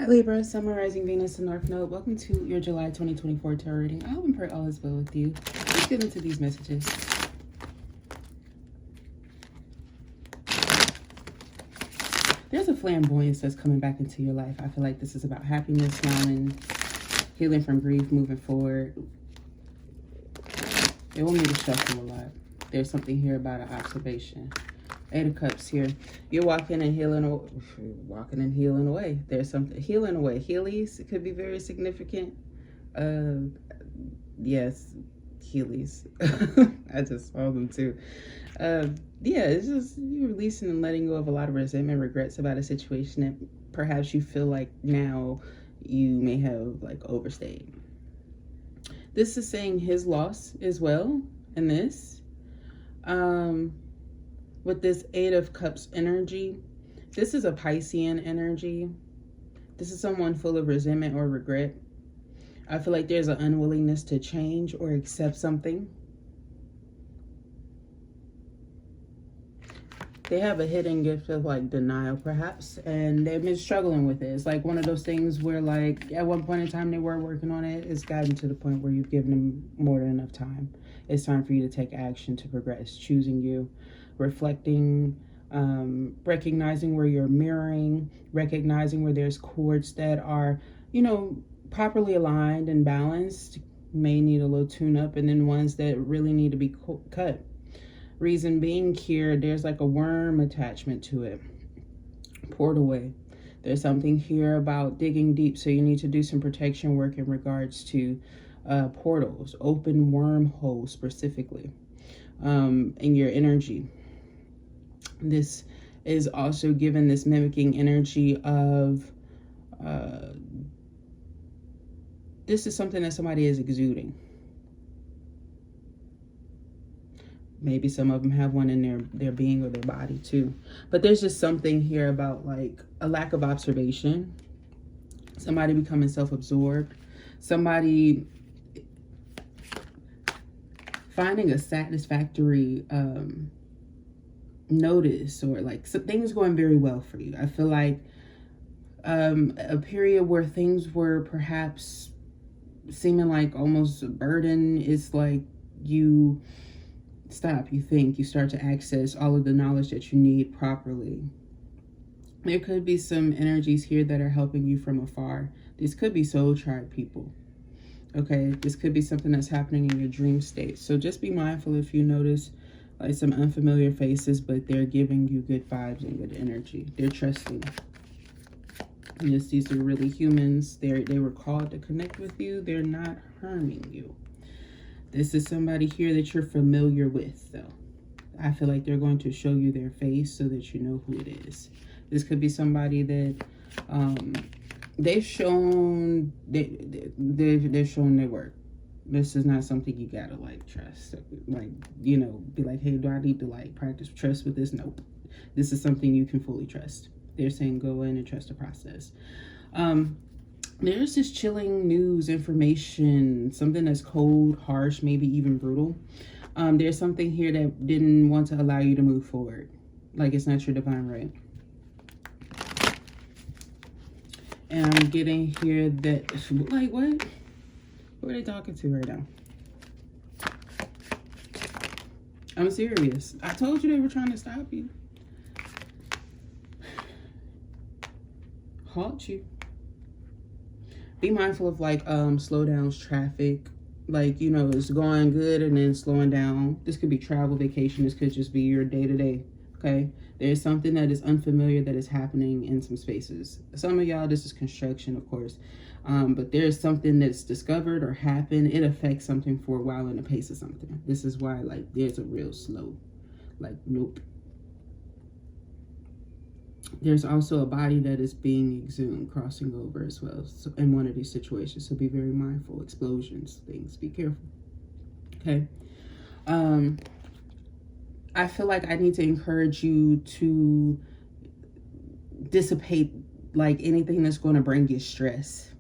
Libra, Sun, Rising, Venus, and North Node. Welcome to your July 2024 tarot reading. I hope and pray all is well with you. Let's get into these messages. There's a flamboyance that's coming back into your life. I feel like this is about happiness, smiling, healing from grief, moving forward. They want me to shuffle a lot. There's something here about an observation. Eight of Cups here. You're walking and healing away. There's something healing away. Heelys, it could be very significant. Yes, Heelys. I just saw them too. Yeah, it's just you releasing and letting go of a lot of resentment, regrets about a situation that perhaps you feel like now you may have like overstayed. This is saying his loss as well in this. With this Eight of Cups energy, this is a Piscean energy. This is someone full of resentment or regret. I feel like there's an unwillingness to change or accept something. They have a hidden gift of like denial perhaps, and they've been struggling with it. It's like one of those things where like at one point in time they were working on it. It's gotten to the point where you've given them more than enough time. It's time for you to take action to progress, choosing you, reflecting, recognizing where you're mirroring, recognizing where there's chords that are, you know, properly aligned and balanced, may need a little tune up, and then ones that really need to be cut. Reason being here, there's like a worm attachment to it. Poured away. There's something here about digging deep, so you need to do some protection work in regards to portals, open wormholes specifically, in your energy. This is also given this mimicking energy of this is something that somebody is exuding. Maybe some of them have one in their being or their body too. But there's just something here about like a lack of observation. Somebody becoming self-absorbed. Somebody finding a satisfactory notice, or like some things going very well for you. I feel like a period where things were perhaps seeming like almost a burden is like you stop, you think, you start to access all of the knowledge that you need properly. There could be some energies here that are helping you from afar. These could be soul tribe people. Okay, this could be something that's happening in your dream state. So just be mindful if you notice like some unfamiliar faces, but they're giving you good vibes and good energy. They're trusting. Yes, these are really humans. They were called to connect with you. They're not harming you. This is somebody here that you're familiar with, though. I feel like they're going to show you their face so that you know who it is. This could be somebody that they've shown they've shown their work. This is not something you gotta like trust. Like, you know, be like, hey, do I need to like practice trust with this? Nope. This is something you can fully trust. They're saying go in and trust the process. There's this chilling news, information, something that's cold, harsh, maybe even brutal. There's something here that didn't want to allow you to move forward. Like it's not your divine right. And I'm getting here that, like, what? Who are they talking to right now? I'm serious. I told you they were trying to stop you. Halt you. Be mindful of like slowdowns, traffic, like, you know, it's going good and then slowing down. This could be travel, vacation. This could just be your day-to-day. Okay, there's something that is unfamiliar that is happening in some spaces. Some of y'all, this is construction, of course, but there's something that's discovered or happened. It affects something for a while in the pace of something. This is why like there's a real slow, like, nope. There's also a body that is being exhumed, crossing over as well, so in one of these situations. So be very mindful. Explosions, things. Be careful. Okay. I feel like I need to encourage you to dissipate like anything that's going to bring you stress.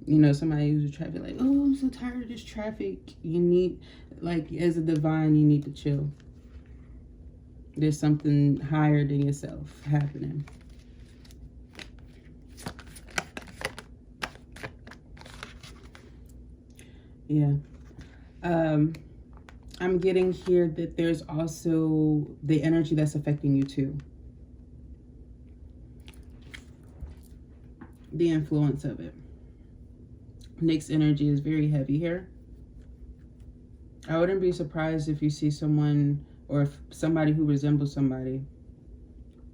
You know, somebody who's traffic, like, oh, I'm so tired of this traffic. You need, like, as a divine, you need to chill. There's something higher than yourself happening. Yeah. I'm getting here that there's also the energy that's affecting you too. The influence of it. Nyx's energy is very heavy here. I wouldn't be surprised if you see someone, or if somebody who resembles somebody,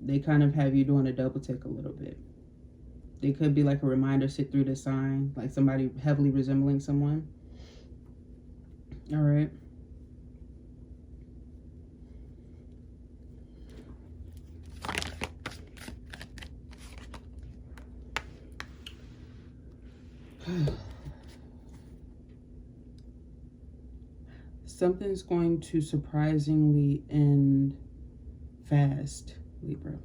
they kind of have you doing a double take a little bit. They could be like a reminder, sit through the sign, like somebody heavily resembling someone. All right. Something's going to surprisingly end fast, Libra.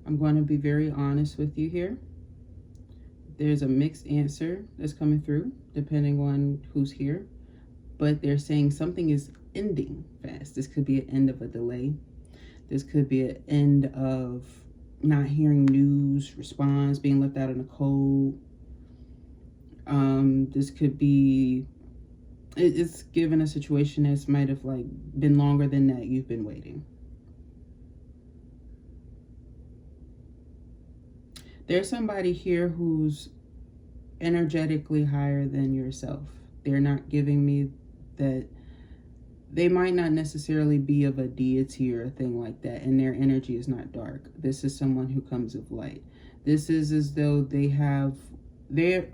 I'm going to be very honest with you here. There's a mixed answer that's coming through, depending on who's here. But they're saying something is ending fast. This could be an end of a delay. This could be an end of not hearing news, response, being left out in the cold. This could be, it's given a situation that's might have like been longer than that you've been waiting. There's somebody here who's energetically higher than yourself. They're not giving me that. They might not necessarily be of a deity or a thing like that, and their energy is not dark. This is someone who comes of light. This is as though they have their,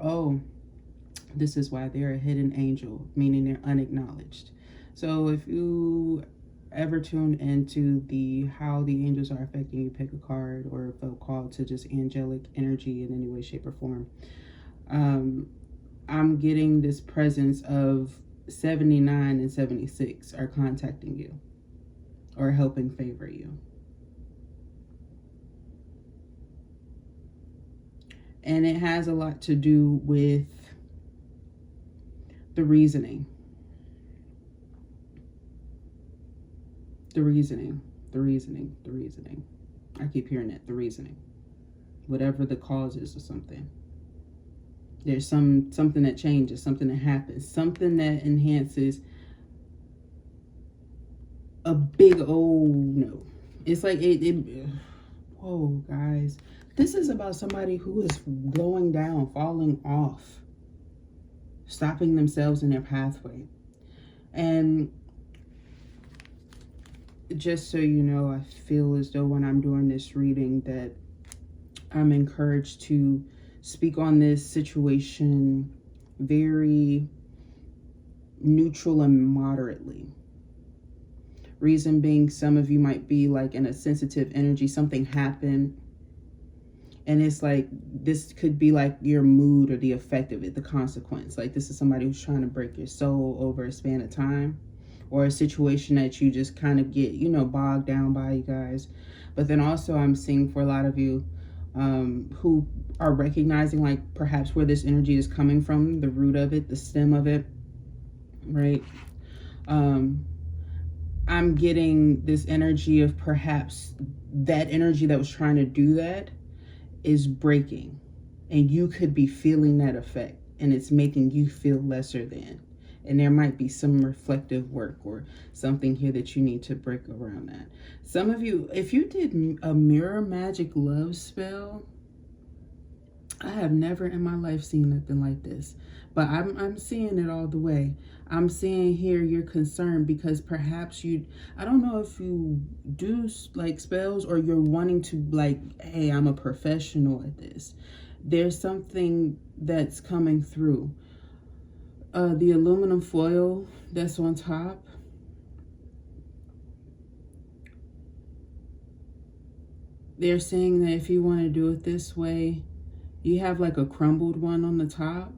this is why they're a hidden angel, meaning they're unacknowledged. So if you ever tuned into the how the angels are affecting you, pick a card, or felt called to just angelic energy in any way, shape, or form. I'm getting this presence of 79 and 76 are contacting you or helping favor you. And it has a lot to do with the reasoning. The reasoning. I keep hearing that, the reasoning. Whatever the cause is or something. There's something that changes, something that happens, something that enhances a big old no. It's like whoa, guys. This is about somebody who is going down, falling off, stopping themselves in their pathway. And just so you know, I feel as though when I'm doing this reading that I'm encouraged to speak on this situation very neutral and moderately. Reason being, some of you might be like in a sensitive energy. Something happened, and it's like this could be like your mood or the effect of it, the consequence. Like this is somebody who's trying to break your soul over a span of time, or a situation that you just kind of get, bogged down by, you guys. But then also I'm seeing for a lot of you who are recognizing like perhaps where this energy is coming from, the root of it, the stem of it, right? I'm getting this energy of perhaps that energy that was trying to do that is breaking, and you could be feeling that effect, and it's making you feel lesser than. And there might be some reflective work or something here that you need to break around that. Some of you, if you did a mirror magic love spell, I have never in my life seen nothing like this. But I'm seeing it all the way. I'm seeing here you're concerned because perhaps I don't know if you do like spells or you're wanting to like, hey, I'm a professional at this. There's something that's coming through. The aluminum foil that's on top, they're saying that if you want to do it this way, you have like a crumbled one on the top.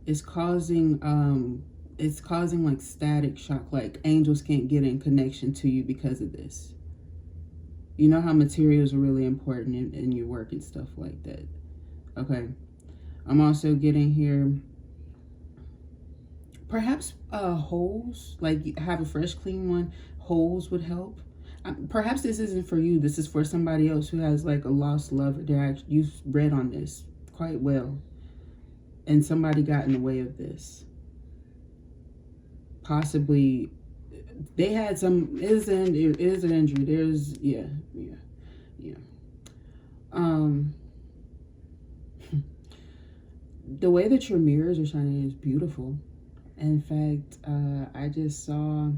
It's causing like static shock, like angels can't get in connection to you because of this. You know how materials are really important in your work and stuff like that. Okay. I'm also getting here perhaps holes, like have a fresh clean one. Holes would help. Perhaps this isn't for you. This is for somebody else who has like a lost lover. You've read on this quite well, and somebody got in the way of this. Possibly, they had some. Is an injury. There's yeah. Um, the way that your mirrors are shining is beautiful. In fact, I just saw.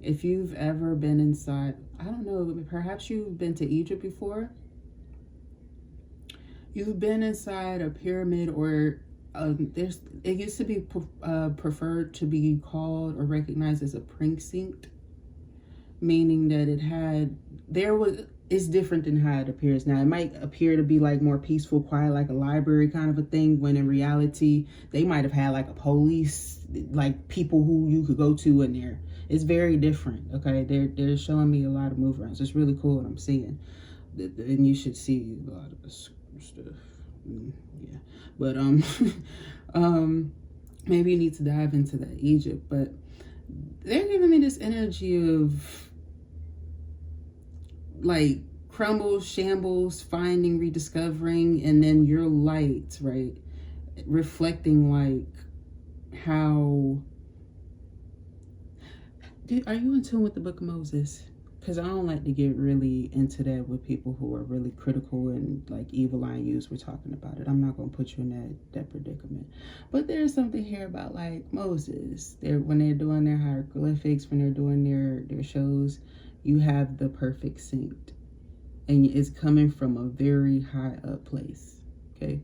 If you've ever been inside, I don't know, perhaps you've been to Egypt before. You've been inside a pyramid, or it used to be preferred to be called or recognized as a precinct, meaning that it's different than how it appears now. It might appear to be like more peaceful, quiet, like a library kind of a thing, when in reality they might have had like a police, like people who you could go to in there. It's very different. Okay, they're showing me a lot of move arounds. It's really cool what I'm seeing, and you should see a lot of this stuff. Yeah, but maybe you need to dive into that Egypt. But they're giving me this energy of like crumbles, shambles, finding, rediscovering, and then your light, right? Reflecting like how. Are you in tune with the Book of Moses? Because I don't like to get really into that with people who are really critical and like evil eye use. We're talking about it. I'm not going to put you in that predicament. But there's something here about like Moses. When they're doing their hieroglyphics, when they're doing their shows, you have the perfect sync. And it's coming from a very high up place. Okay.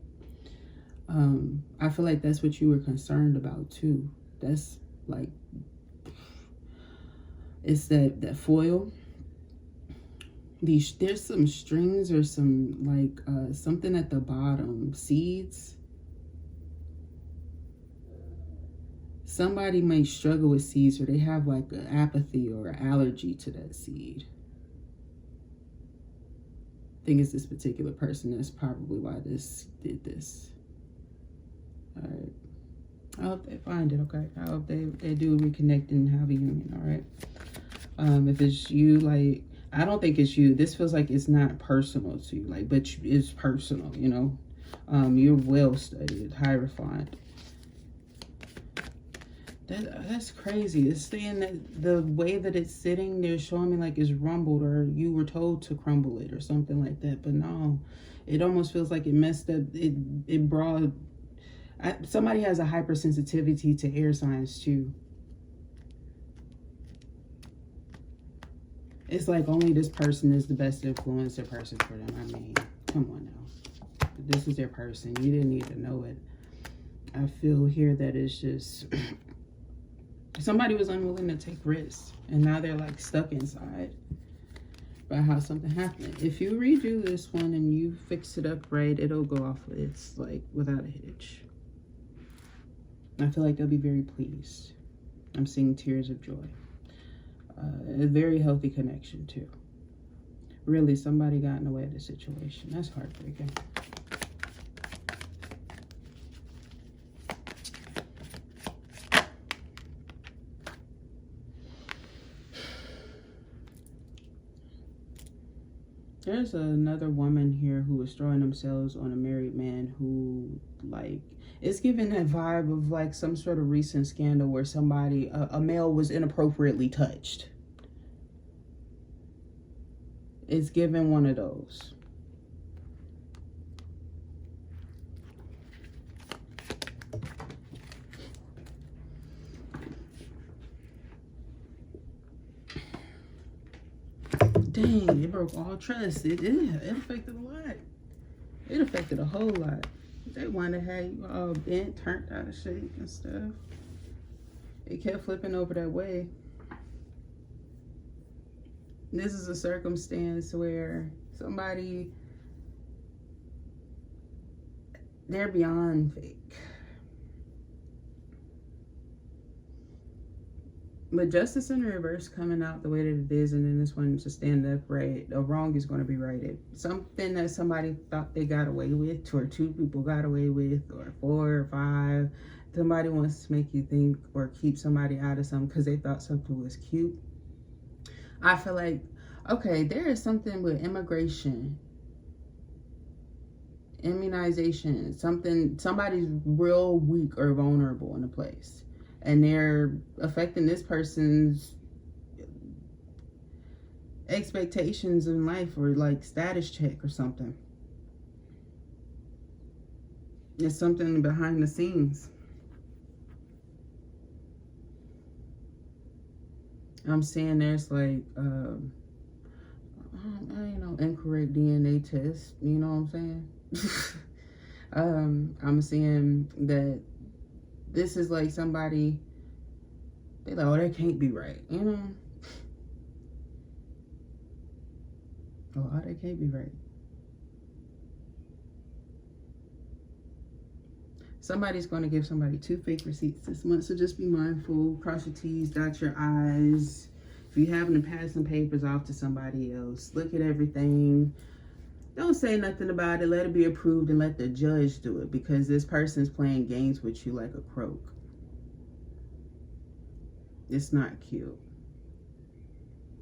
I feel like that's what you were concerned about too. That's like, it's that foil. There's some strings or some like something at the bottom, seeds. Somebody might struggle with seeds, or they have like an apathy or an allergy to that seed. I think it's this particular person. That's probably why this did this. All right. I hope they find it, okay? I hope they do reconnect and have a union, all right? If it's you, like, I don't think it's you. This feels like it's not personal to you, like, but it's personal, you know? You're well studied, high refined. That's crazy. It's saying that the way that it's sitting, they're showing me like it's rumbled, or you were told to crumble it or something like that. But no, it almost feels like it messed up. It brought... somebody has a hypersensitivity to air signs too. It's like only this person is the best influencer person for them. I mean, come on now. This is their person. You didn't need to know it. I feel here that it's just somebody was unwilling to take risks, and now they're like stuck inside about how something happened. If you redo this one and you fix it up right, it'll go off. It's like without a hitch. I feel like they'll be very pleased. I'm seeing tears of joy. A very healthy connection too. Really, somebody got in the way of the situation. That's heartbreaking. There's another woman here who was throwing themselves on a married man who, like, it's giving that vibe of like some sort of recent scandal where somebody, a male, was inappropriately touched. It's giving one of those. Dang, it broke all trust. It affected a lot. It affected a whole lot. They wanted to have you all bent, turned out of shape and stuff. It kept flipping over that way. This is a circumstance where somebody, they're beyond fake. But justice in reverse coming out the way that it is, and then this one to stand up right. The wrong is going to be righted. Something that somebody thought they got away with, or two people got away with, or 4 or 5. Somebody wants to make you think or keep somebody out of something because they thought something was cute. I feel like Okay, there is something with immigration, immunization, somebody's real weak or vulnerable in a place, and they're affecting this person's expectations in life, or like status check or something. It's something behind the scenes. I'm saying there's like incorrect DNA test, you know what I'm saying? I'm seeing that this is like somebody, they like, oh, that can't be right, you know? Oh, that can't be right. Somebody's going to give somebody 2 fake receipts this month, so just be mindful. Cross your T's, dot your I's. If you happen to pass some papers off to somebody else, look at everything. Don't say nothing about it. Let it be approved and let the judge do it, because this person's playing games with you like a croak. It's not cute.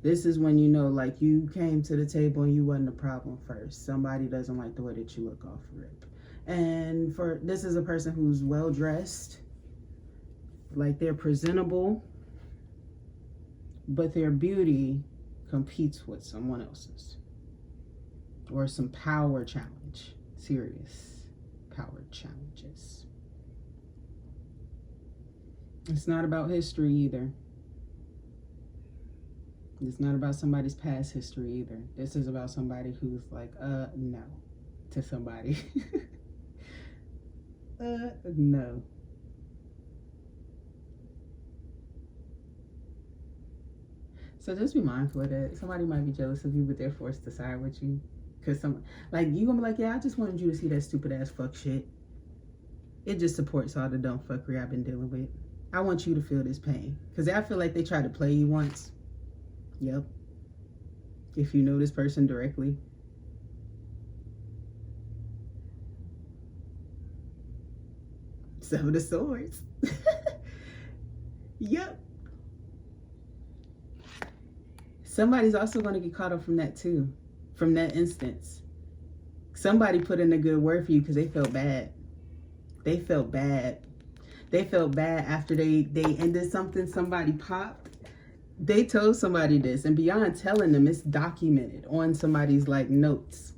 This is when you know, like, you came to the table and you wasn't a problem first. Somebody doesn't like the way that you look off rip. And for this is a person who's well dressed, like they're presentable, but their beauty competes with someone else's, or some power challenge, serious power challenges. It's not about history either. It's not about somebody's past history either. This is about somebody who's like, no, to somebody. No. So just be mindful of that. Somebody might be jealous of you, but they're forced to side with you. Because like, you gonna be like, yeah, I just wanted you to see that stupid ass fuck shit. It just supports all the dumb fuckery I've been dealing with. I want you to feel this pain. Because I feel like they tried to play you once. Yep. If you know this person directly. Seven of Swords. Yep. Somebody's also going to get caught up from that too. From that instance. Somebody put in a good word for you because they felt bad. They felt bad. They felt bad after they ended something. Somebody popped. They told somebody this, and beyond telling them, it's documented on somebody's like notes.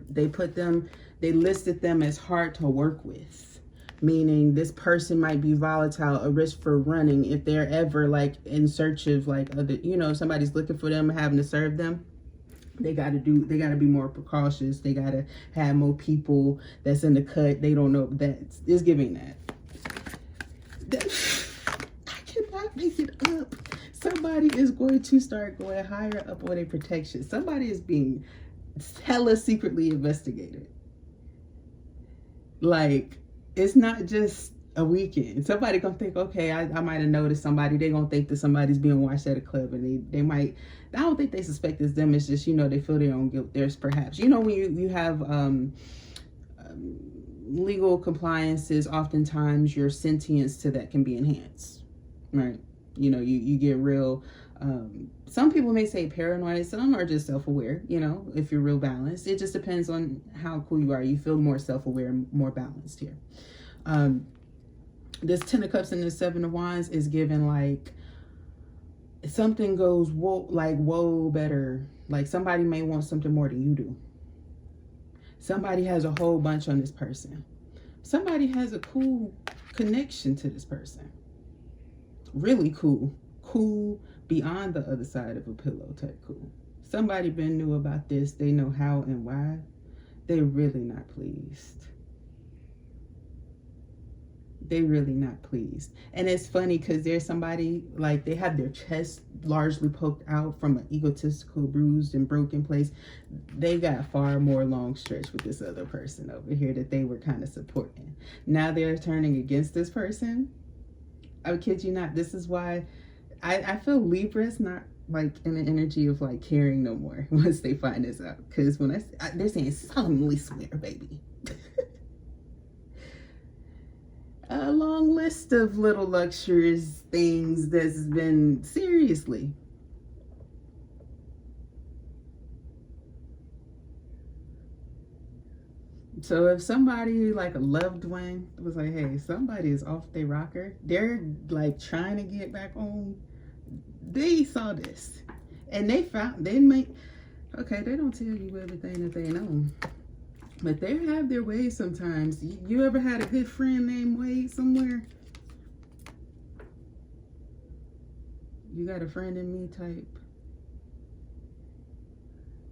They listed them as hard to work with, meaning this person might be volatile, a risk for running if they're ever like in search of like other, somebody's looking for them, having to serve them. They got to be more precautious. They got to have more people that's in the cut. They don't know that it's giving that. I cannot make it up. Somebody is going to start going higher up on their protection. Somebody is being hella secretly investigated. Like, it's not just a weekend. Somebody gonna think, okay, I might have noticed somebody. They gonna think that somebody's being watched at a club, and they might. I don't think they suspect it's them. It's just, they feel their own guilt. There's perhaps, when you have legal compliances, oftentimes your sentience to that can be enhanced, right? You get real, some people may say paranoid, some are just self-aware, if you're real balanced. It just depends on how cool you are. You feel more self-aware and more balanced here. This 10 of Cups and this 7 of Wands is given like something goes whoa better. Like somebody may want something more than you do. Somebody has a whole bunch on this person. Somebody has a cool connection to this person. Really cool. Cool beyond the other side of a pillow type cool. Somebody been knew about this. They know how and why. They're really not pleased. They're really not pleased. And it's funny because there's somebody, like, they have their chest largely poked out from an egotistical, bruised and broken place. They got far more long stretch with this other person over here that they were kind of supporting. Now they're turning against this person. I kid you not. This is why I feel Libra's not like in the energy of like caring no more once they find this out. Because when they're saying solemnly swear, baby. A long list of little luxurious things that's been seriously. So if somebody, like a loved one, was like, hey, somebody is off their rocker, they're like trying to get back on, they saw this. And they may, okay, they don't tell you everything that they know. But they have their ways sometimes. You ever had a good friend named Wade somewhere? You got a friend in me type.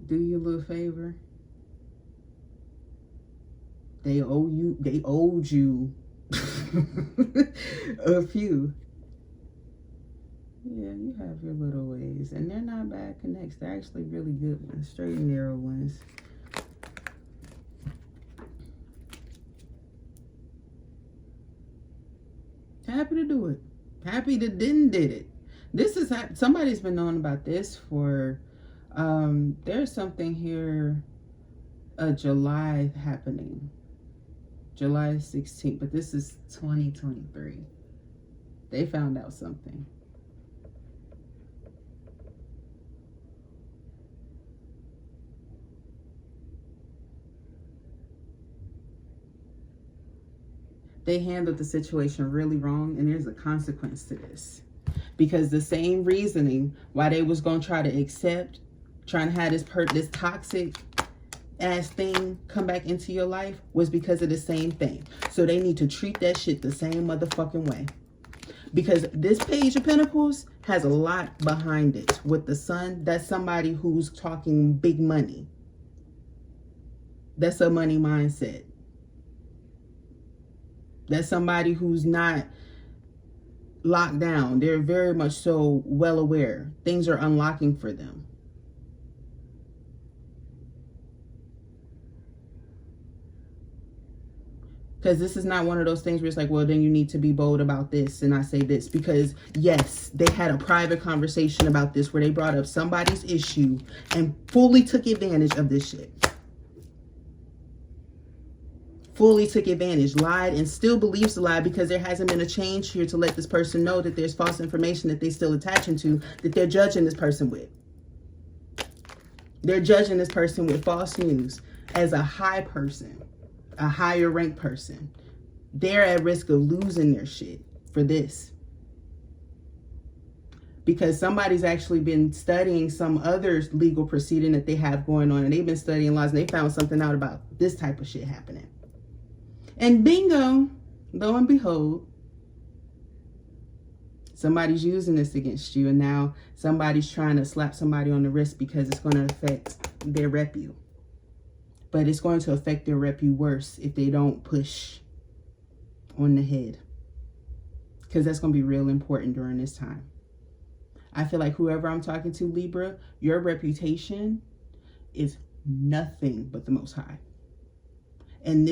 Do you a little favor. They owed you a few. Yeah, you have your little ways. And they're not bad connects. They're actually really good ones. Straight and narrow ones. Happy to do it. Happy to did it. This is, somebody's been knowing about this for, there's something here, July happening. July 16th, but this is 2023. They found out something. They handled the situation really wrong, and there's a consequence to this. Because the same reasoning why they was going to try to accept, trying to have this toxic ass thing come back into your life was because of the same thing. So they need to treat that shit the same motherfucking way. Because this Page of Pentacles has a lot behind it. With the Sun, that's somebody who's talking big money. That's a money mindset. That's somebody who's not locked down. They're very much so well aware. Things are unlocking for them. Because this is not one of those things where it's like, well, then you need to be bold about this and I say this. Because yes, they had a private conversation about this where they brought up somebody's issue and fully took advantage of this shit. Fully took advantage, lied, and still believes the lie because there hasn't been a change here to let this person know that there's false information that they're still attaching to, that they're judging this person with. They're judging this person with false news as a high person, a higher ranked person. They're at risk of losing their shit for this. Because somebody's actually been studying some other legal proceeding that they have going on, and they've been studying laws, and they found something out about this type of shit happening. And bingo, lo and behold, somebody's using this against you, and now somebody's trying to slap somebody on the wrist because it's going to affect their repu. But it's going to affect their repu worse if they don't push on the head. Because that's going to be real important during this time. I feel like whoever I'm talking to, Libra, your reputation is nothing but the Most High. And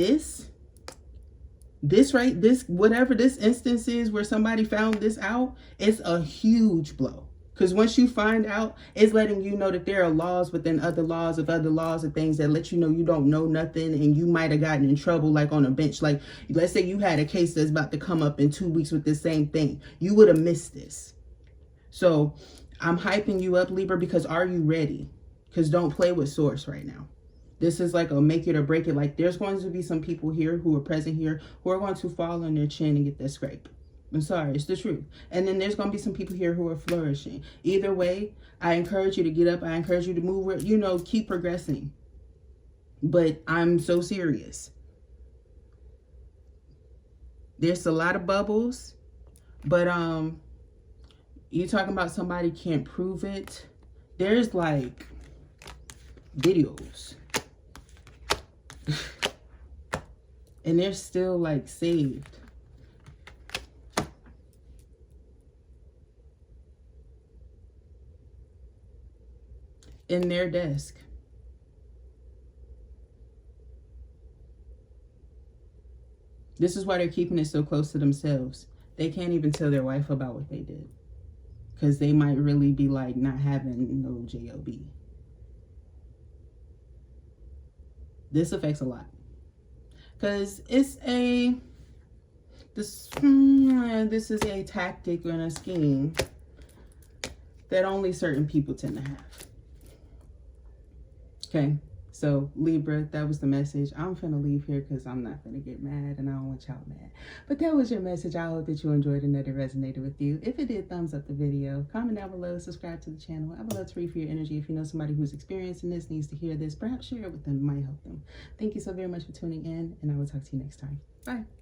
whatever this instance is where somebody found this out, it's a huge blow. Because once you find out, it's letting you know that there are laws within other laws of other laws and things that let you know you don't know nothing, and you might have gotten in trouble like on a bench. Like, let's say you had a case that's about to come up in 2 weeks with the same thing. You would have missed this. So I'm hyping you up, Libra, because are you ready? Because don't play with source right now. This is like a make it or break it. Like, there's going to be some people here who are present here who are going to fall on their chin and get that scrape. I'm sorry, it's the truth. And then there's going to be some people here who are flourishing. Either way, I encourage you to get up. I encourage you to move, keep progressing. But I'm so serious. There's a lot of bubbles, but you talking about somebody can't prove it. There's like videos. And they're still like saved. In their desk. This is why they're keeping it so close to themselves. They can't even tell their wife about what they did. Because they might really be like not having no job. This affects a lot. Because it's this is a tactic and a scheme that only certain people tend to have. Okay, So Libra, that was the message. I'm finna leave here because I'm not finna get mad and I don't want y'all mad. But that was your message. I hope that you enjoyed and that it resonated with you. If it did, thumbs up the video, comment down below, subscribe to the channel. I would love to read for your energy. If you know somebody who's experiencing this, needs to hear this, perhaps share it with them, it might help them. Thank you so very much for tuning in, and I will talk to you next time. Bye.